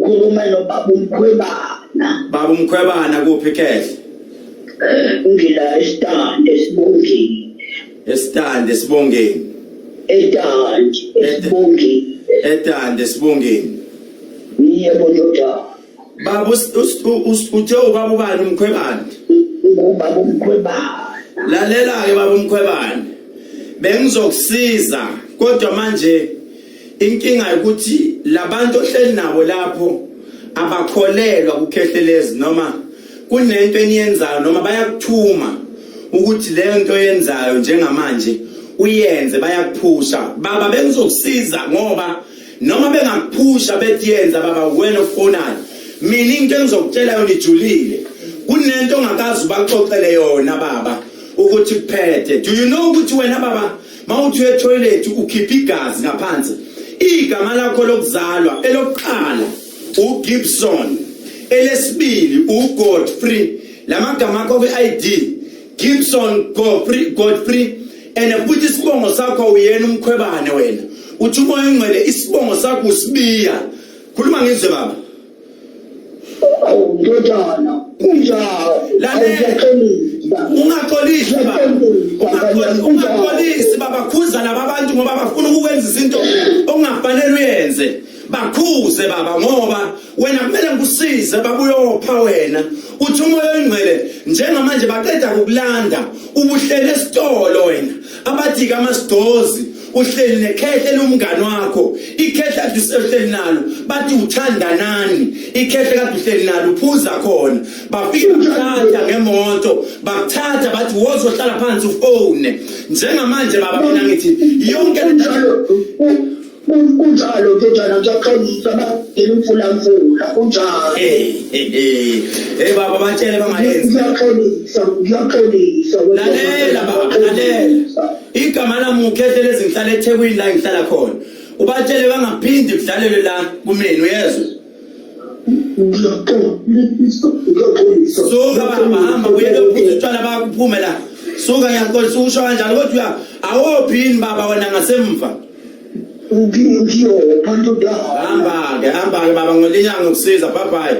ukhuluma nobaba umkhwebana. Baba umkhwebana kuphi Khehle? Ngila estande sibongile. Estande sibongeni. Etande sibongeni. Yebo ndoda. Baba uthe ubaba ubani umkhwebana? Ubaba umkhwebana. Lalela ke baba umkhwebana. Bengizokusiza kodwa manje inkinga ukuthi labantu ohleli nabo lapho abakholelwa kuKhehlelezi noma kunento eniyenzayo noma bayakuthuma ukuthi le nto yenzayo njengamanje uyenze bayakuphusha. Baba bengizokusiza ngoba noma bengakuphusha bethi yenza baba wena ofonayo mina into engizokutshela yona ijulile kunento ongakazi ubaxoxele yona baba ukuthi kuphethe. Do you know ukuthi wena baba mawuthi etoilet ukhipha igazi ngaphansi igama lakho lokuzalwa elokuqala uGibson elesibili uGodfrey lamagama akho kwi-ID Gibson Godfrey and futhi isibongo sakho uyena umkhwebane wena uthi umoya ongcwele isibongo sakho usibiya khuluma ngizwe baba. Ndodana kunjalo ungaxolisi baba ungaxolisi baba khuza laba bantu ngoba bafuna ukwenza izinto ongafanele uyenze bakhuze baba ngoba wena kumele ngikusize baba uyopha wena uthi umoya ongcwele njengamanje baqeda ukulanda ubuhlele esitolo wena abathi kamasidozi uhleli neKhehle umngani wakho iKhehle kade usehleli nalo bathi uthanda nani iKhehle kade uhleli nalo uphuza khona bafika bathatha ngemoto bakuthatha bathi wozohlala phansi ufone njengamanje baba mina ngithi yonke njalo kunjalo ndodana ngiyaxolisa bagela umfulamfula kunjalo baba batshele bangayenzi ngiyaxolisa lalela baba lalela igama lami uKhehlelezi ngihlala eThekwini la ngihlala khona ubatshele bangaphindi kudlalele la kumeni uyezwa suka baba hamba uyeke uphuza utshwala bakuphume la suka ngiyaxolisa usho kanjalo kodwa awophini baba wena ngasemva ngiyopha ndodana hamba ke baba ngolinyanga ukusiza bye bye.